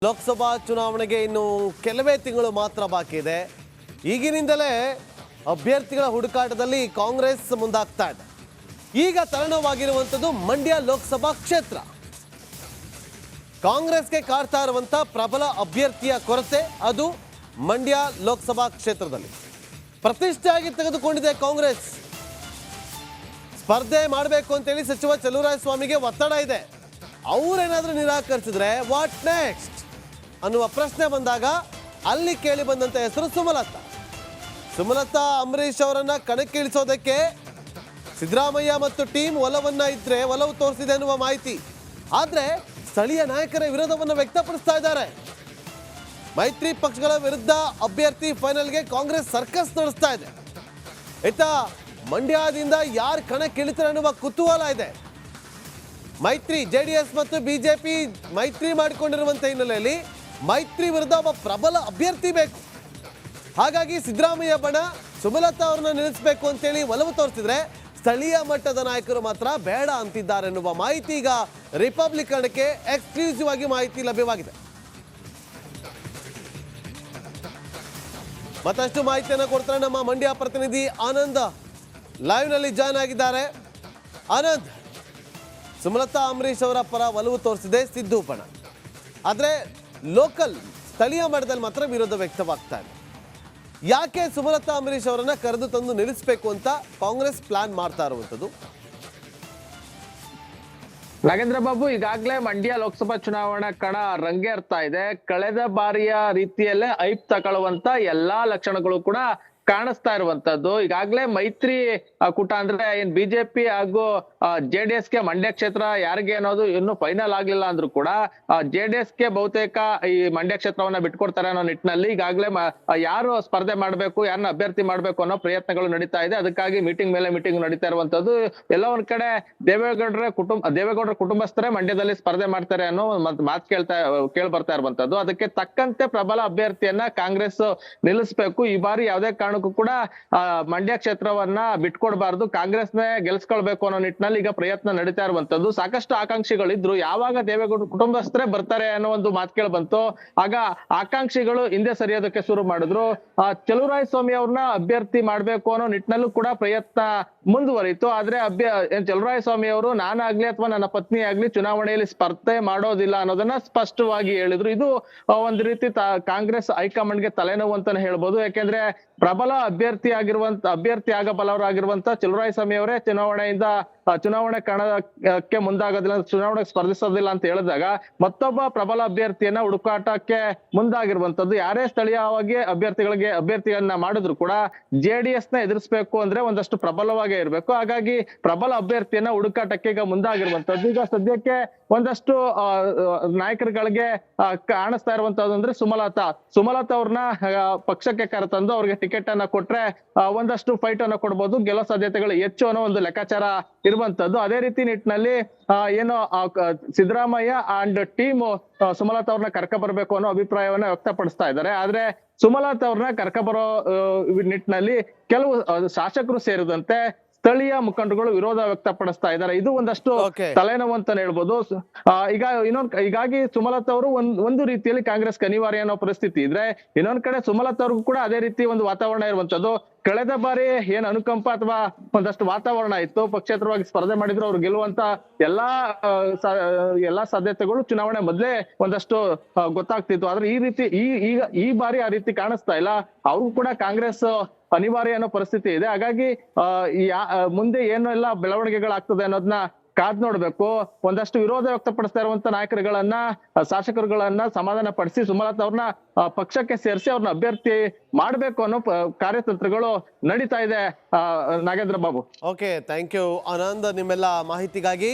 ಲೋಕಸಭಾ ಚುನಾವಣೆಗೆ ಇನ್ನು ಕೆಲವೇ ತಿಂಗಳು ಮಾತ್ರ ಬಾಕಿ ಇದೆ. ಈಗಿನಿಂದಲೇ ಅಭ್ಯರ್ಥಿಗಳ ಹುಡುಕಾಟದಲ್ಲಿ ಕಾಂಗ್ರೆಸ್ ಮುಂದಾಗ್ತಾ ಇದೆ. ಈಗ ತಲೆನೋವಾಗಿರುವಂಥದ್ದು ಮಂಡ್ಯ ಲೋಕಸಭಾ ಕ್ಷೇತ್ರ. ಕಾಂಗ್ರೆಸ್ಗೆ ಕಾಡ್ತಾ ಇರುವಂಥ ಪ್ರಬಲ ಅಭ್ಯರ್ಥಿಯ ಕೊರತೆ ಅದು ಮಂಡ್ಯ ಲೋಕಸಭಾ ಕ್ಷೇತ್ರದಲ್ಲಿ ಪ್ರತಿಷ್ಠೆಯಾಗಿ ತೆಗೆದುಕೊಂಡಿದೆ ಕಾಂಗ್ರೆಸ್. ಸ್ಪರ್ಧೆ ಮಾಡಬೇಕು ಅಂತೇಳಿ ಸಚಿವ ಚಲುವರಾಯಸ್ವಾಮಿಗೆ ಒತ್ತಡ ಇದೆ. ಅವರೇನಾದರೂ ನಿರಾಕರಿಸಿದ್ರೆ ವಾಟ್ ನೆಕ್ಸ್ಟ್ ಅನ್ನುವ ಪ್ರಶ್ನೆ ಬಂದಾಗ ಅಲ್ಲಿ ಕೇಳಿ ಬಂದಂತ ಹೆಸರು ಸುಮಲತಾ ಅಂಬರೀಶ್ ಅವರನ್ನ ಕಣಕ್ಕಿಳಿಸೋದಕ್ಕೆ ಸಿದ್ದರಾಮಯ್ಯ ಮತ್ತು ಟೀಮ್ ಒಲವು ತೋರಿಸಿದೆ ಅನ್ನುವ ಮಾಹಿತಿ. ಆದ್ರೆ ಸ್ಥಳೀಯ ನಾಯಕರ ವಿರೋಧವನ್ನು ವ್ಯಕ್ತಪಡಿಸ್ತಾ ಇದ್ದಾರೆ. ಮೈತ್ರಿ ಪಕ್ಷಗಳ ವಿರುದ್ಧ ಅಭ್ಯರ್ಥಿ ಫೈನಲ್ಗೆ ಕಾಂಗ್ರೆಸ್ ಸರ್ಕಸ್ ನಡೆಸ್ತಾ ಇದೆ. ಇತ್ತ ಮಂಡ್ಯದಿಂದ ಯಾರು ಕಣಕ್ಕಿಳಿತಾರೆ ಅನ್ನುವ ಕುತೂಹಲ ಇದೆ. ಮೈತ್ರಿ ಜೆಡಿಎಸ್ ಮತ್ತು ಬಿಜೆಪಿ ಮೈತ್ರಿ ಮಾಡಿಕೊಂಡಿರುವಂತ ಹಿನ್ನೆಲೆಯಲ್ಲಿ ಮೈತ್ರಿ ವಿರುದ್ಧ ಒಬ್ಬ ಪ್ರಬಲ ಅಭ್ಯರ್ಥಿ ಬೇಕು. ಹಾಗಾಗಿ ಸಿದ್ದರಾಮಯ್ಯ ಬಣ ಸುಮಲತಾ ಅವ್ರನ್ನ ನಿಲ್ಲಿಸಬೇಕು ಅಂತೇಳಿ ಒಲವು ತೋರಿಸಿದ್ರೆ ಸ್ಥಳೀಯ ಮಟ್ಟದ ನಾಯಕರು ಮಾತ್ರ ಬೇಡ ಅಂತಿದ್ದಾರೆ ಎನ್ನುವ ಮಾಹಿತಿ ಈಗ ರಿಪಬ್ಲಿಕನ್ಗೆ ಎಕ್ಸ್ಕ್ಲೂಸಿವ್ ಆಗಿ ಮಾಹಿತಿ ಲಭ್ಯವಾಗಿದೆ. ಮತ್ತಷ್ಟು ಮಾಹಿತಿಯನ್ನು ಕೊಡ್ತಾರೆ ನಮ್ಮ ಮಂಡ್ಯ ಪ್ರತಿನಿಧಿ ಆನಂದ್ ಲೈವ್ ನಲ್ಲಿ ಜಾಯ್ನ್ ಆಗಿದ್ದಾರೆ. ಆನಂದ್, ಸುಮಲತಾ ಅಂಬರೀಶ್ ಅವರ ಪರ ಒಲವು ತೋರಿಸಿದೆ ಸಿದ್ದು ಬಣ, ಆದರೆ ಲೋಕಲ್ ಸ್ಥಳೀಯ ಮಟ್ಟದಲ್ಲಿ ಮಾತ್ರ ವಿರೋಧ ವ್ಯಕ್ತವಾಗ್ತಾ ಇದೆ. ಯಾಕೆ ಸುಮಲತಾ ಅಂಬರೀಶ್ ಅವರನ್ನ ಕರೆದು ತಂದು ನಿಲ್ಲಿಸಬೇಕು ಅಂತ ಕಾಂಗ್ರೆಸ್ ಪ್ಲಾನ್ ಮಾಡ್ತಾ ಇರುವಂತದ್ದು? ನಾಗೇಂದ್ರ ಬಾಬು, ಈಗಾಗಲೇ ಮಂಡ್ಯ ಲೋಕಸಭಾ ಚುನಾವಣಾ ಕಣ ರಂಗೇರ್ತಾ ಇದೆ. ಕಳೆದ ಬಾರಿಯ ರೀತಿಯಲ್ಲೇ ಐಪ್ ತಗೊಳ್ಳುವಂತ ಎಲ್ಲಾ ಲಕ್ಷಣಗಳು ಕೂಡ ಕಾಣಿಸ್ತಾ ಇರುವಂತದ್ದು. ಈಗಾಗಲೇ ಮೈತ್ರಿ ಕೂಟ ಅಂದ್ರೆ ಏನ್ ಬಿಜೆಪಿ ಹಾಗೂ ಜೆಡಿಎಸ್ ಗೆ ಮಂಡ್ಯ ಕ್ಷೇತ್ರ ಯಾರಿಗೆ ಅನ್ನೋದು ಇನ್ನೂ ಫೈನಲ್ ಆಗ್ಲಿಲ್ಲ ಅಂದ್ರೂ ಕೂಡ ಜೆಡಿಎಸ್ ಗೆ ಬಹುತೇಕ ಈ ಮಂಡ್ಯ ಕ್ಷೇತ್ರವನ್ನ ಬಿಟ್ಕೊಡ್ತಾರೆ ಅನ್ನೋ ನಿಟ್ಟಿನಲ್ಲಿ ಈಗಾಗಲೇ ಯಾರು ಸ್ಪರ್ಧೆ ಮಾಡ್ಬೇಕು, ಯಾರನ್ನ ಅಭ್ಯರ್ಥಿ ಮಾಡ್ಬೇಕು ಅನ್ನೋ ಪ್ರಯತ್ನಗಳು ನಡೀತಾ ಇದೆ. ಅದಕ್ಕಾಗಿ ಮೀಟಿಂಗ್ ಮೇಲೆ ಮೀಟಿಂಗ್ ನಡೀತಾ ಇರುವಂತದ್ದು. ಎಲ್ಲ ಒಂದ್ ಕಡೆ ದೇವೇಗೌಡರ ಕುಟುಂಬಸ್ಥರೇ ಮಂಡ್ಯದಲ್ಲಿ ಸ್ಪರ್ಧೆ ಮಾಡ್ತಾರೆ ಅನ್ನೋ ಮಾತು ಕೇಳಿ ಬರ್ತಾ ಇರುವಂತದ್ದು. ಅದಕ್ಕೆ ತಕ್ಕಂತೆ ಪ್ರಬಲ ಅಭ್ಯರ್ಥಿಯನ್ನ ಕಾಂಗ್ರೆಸ್ ನಿಲ್ಲಿಸಬೇಕು. ಈ ಬಾರಿ ಯಾವುದೇ ಕಾರಣಕ್ಕೂ ಕೂಡ ಮಂಡ್ಯ ಕ್ಷೇತ್ರವನ್ನ ಬಿಟ್ಕೊಡ್ಬಾರ್ದು, ಕಾಂಗ್ರೆಸ್ನೇ ಗೆಲ್ಸ್ಕೊಳ್ಬೇಕು ಅನ್ನೋ ನಿಟ್ಟಿನಲ್ಲಿ ಈಗ ಪ್ರಯತ್ನ ನಡೀತಾ ಇರುವಂತದ್ದು. ಸಾಕಷ್ಟು ಆಕಾಂಕ್ಷಿಗಳಿದ್ರು. ಯಾವಾಗ ದೇವೇಗೌಡ ಕುಟುಂಬಸ್ಥರೇ ಬರ್ತಾರೆ ಅನ್ನೋ ಒಂದು ಮಾತು ಕೇಳಿ ಬಂತು, ಆಗ ಆಕಾಂಕ್ಷಿಗಳು ಹಿಂದೆ ಸರಿಯೋದಕ್ಕೆ ಶುರು ಮಾಡಿದ್ರು. ಚಲುವರಾಯಸ್ವಾಮಿ ಅವ್ರನ್ನ ಅಭ್ಯರ್ಥಿ ಮಾಡ್ಬೇಕು ಅನ್ನೋ ನಿಟ್ಟಿನಲ್ಲೂ ಕೂಡ ಪ್ರಯತ್ನ ಮುಂದುವರಿತು. ಆದ್ರೆ ಚಲುವರಾಯಸ್ವಾಮಿ ಅವರು ನಾನಾಗ್ಲಿ ಅಥವಾ ನನ್ನ ಪತ್ನಿ ಆಗ್ಲಿ ಚುನಾವಣೆಯಲ್ಲಿ ಸ್ಪರ್ಧೆ ಮಾಡೋದಿಲ್ಲ ಅನ್ನೋದನ್ನ ಸ್ಪಷ್ಟವಾಗಿ ಹೇಳಿದ್ರು. ಇದು ಒಂದ್ ರೀತಿ ಕಾಂಗ್ರೆಸ್ ಹೈಕಮಾಂಡ್ಗೆ ತಲೆನೋವು ಅಂತಾನೆ ಹೇಳ್ಬೋದು. ಯಾಕೆಂದ್ರೆ ಪ್ರಬಲ ಅಭ್ಯರ್ಥಿ ಆಗಬಲ್ಲವರಾಗಿರುವಂತ ಚಲುವರಾಯಸ್ವಾಮಿ ಅವರೇ ಚುನಾವಣೆ ಕಣಕ್ಕೆ ಮುಂದಾಗೋದಿಲ್ಲ, ಚುನಾವಣೆಗೆ ಸ್ಪರ್ಧಿಸೋದಿಲ್ಲ ಅಂತ ಹೇಳಿದಾಗ ಮತ್ತೊಬ್ಬ ಪ್ರಬಲ ಅಭ್ಯರ್ಥಿಯನ್ನ ಹುಡುಕಾಟಕ್ಕೆ ಮುಂದಾಗಿರುವಂತದ್ದು. ಯಾರೇ ಸ್ಥಳೀಯವಾಗಿ ಅಭ್ಯರ್ಥಿಯನ್ನ ಮಾಡಿದ್ರು ಕೂಡ ಜೆಡಿಎಸ್ ನ ಎದುರಿಸಬೇಕು ಅಂದ್ರೆ ಒಂದಷ್ಟು ಪ್ರಬಲವಾಗೇ ಇರಬೇಕು. ಹಾಗಾಗಿ ಪ್ರಬಲ ಅಭ್ಯರ್ಥಿಯನ್ನ ಹುಡುಕಾಟಕ್ಕೆ ಈಗ ಮುಂದಾಗಿರುವಂತದ್ದು. ಈಗ ಸದ್ಯಕ್ಕೆ ಒಂದಷ್ಟು ನಾಯಕರುಗಳಿಗೆ ಕಾಣಿಸ್ತಾ ಇರುವಂತದ್ದು ಅಂದ್ರೆ ಸುಮಲತಾ ಅವ್ರನ್ನ ಪಕ್ಷಕ್ಕೆ ಕರೆತಂದು ಅವ್ರಿಗೆ ಟಿಕೆಟ್ ಅನ್ನ ಕೊಟ್ರೆ ಒಂದಷ್ಟು ಫೈಟ್ ಅನ್ನ ಕೊಡ್ಬೋದು, ಗೆಲ್ಲೋ ಸಾಧ್ಯತೆಗಳು ಹೆಚ್ಚು ಅನ್ನೋ ಒಂದು ಲೆಕ್ಕಾಚಾರ ಇರುವಂತದ್ದು. ಅದೇ ರೀತಿ ನಿಟ್ಟಿನಲ್ಲಿ ಏನೋ ಸಿದ್ದರಾಮಯ್ಯ ಅಂಡ್ ಟೀಮ್ ಸುಮಲತಾ ಅವ್ರನ್ನ ಕರ್ಕ ಬರ್ಬೇಕು ಅನ್ನೋ ಅಭಿಪ್ರಾಯವನ್ನ ವ್ಯಕ್ತಪಡಿಸ್ತಾ ಇದ್ದಾರೆ. ಆದ್ರೆ ಸುಮಲತಾ ಅವ್ರನ್ನ ಕರ್ಕ ಬರೋ ನಿಟ್ಟಿನಲ್ಲಿ ಕೆಲವು ಶಾಸಕರು ಸೇರಿದಂತೆ ಸ್ಥಳೀಯ ಮುಖಂಡರುಗಳು ವಿರೋಧ ವ್ಯಕ್ತಪಡಿಸ್ತಾ ಇದ್ದಾರೆ. ಇದು ಒಂದಷ್ಟು ತಲೆನೋವು ಅಂತಾನೆ ಹೇಳ್ಬೋದು. ಹೀಗಾಗಿ ಸುಮಲತಾ ಅವರು ಒಂದು ರೀತಿಯಲ್ಲಿ ಕಾಂಗ್ರೆಸ್ ಅನಿವಾರ್ಯ ಅನ್ನೋ ಪರಿಸ್ಥಿತಿ ಇದ್ರೆ, ಇನ್ನೊಂದ್ ಕಡೆ ಸುಮಲತಾ ಅವ್ರಿಗೂ ಕೂಡ ಅದೇ ರೀತಿ ಒಂದು ವಾತಾವರಣ ಇರುವಂತದ್ದು. ಕಳೆದ ಬಾರಿ ಏನ್ ಅನುಕಂಪ ಅಥವಾ ಒಂದಷ್ಟು ವಾತಾವರಣ ಇತ್ತು, ಪಕ್ಷೇತರವಾಗಿ ಸ್ಪರ್ಧೆ ಮಾಡಿದ್ರು, ಅವ್ರು ಗೆಲ್ಲುವಂತ ಎಲ್ಲಾ ಸಾಧ್ಯತೆಗಳು ಚುನಾವಣೆ ಮೊದಲೇ ಒಂದಷ್ಟು ಗೊತ್ತಾಗ್ತಿತ್ತು. ಆದ್ರೆ ಈ ಬಾರಿ ಆ ರೀತಿ ಕಾಣಿಸ್ತಾ ಇಲ್ಲ. ಅವ್ರಿಗೂ ಕೂಡ ಕಾಂಗ್ರೆಸ್ ಅನಿವಾರ್ಯ ಅನ್ನೋ ಪರಿಸ್ಥಿತಿ ಇದೆ. ಹಾಗಾಗಿ ಮುಂದೆ ಏನೆಲ್ಲ ಬೆಳವಣಿಗೆಗಳಾಗ್ತದೆ ಅನ್ನೋದನ್ನ ಕಾದ್ ನೋಡ್ಬೇಕು. ಒಂದಷ್ಟು ವಿರೋಧ ವ್ಯಕ್ತಪಡಿಸ್ತಾ ಇರುವಂತ ಶಾಸಕರುಗಳನ್ನ ಸಮಾಧಾನ ಪಡಿಸಿ ಸುಮಲತಾ ಅವ್ರನ್ನ ಪಕ್ಷಕ್ಕೆ ಸೇರಿಸಿ ಅವ್ರನ್ನ ಅಭ್ಯರ್ಥಿ ಮಾಡ್ಬೇಕು ಅನ್ನೋ ಕಾರ್ಯತಂತ್ರಗಳು ನಡೀತಾ ಇದೆ. Nagendra Babu. Okay, thank you Anand ನಿಮ್ಮೆಲ್ಲ ಮಾಹಿತಿಗಾಗಿ.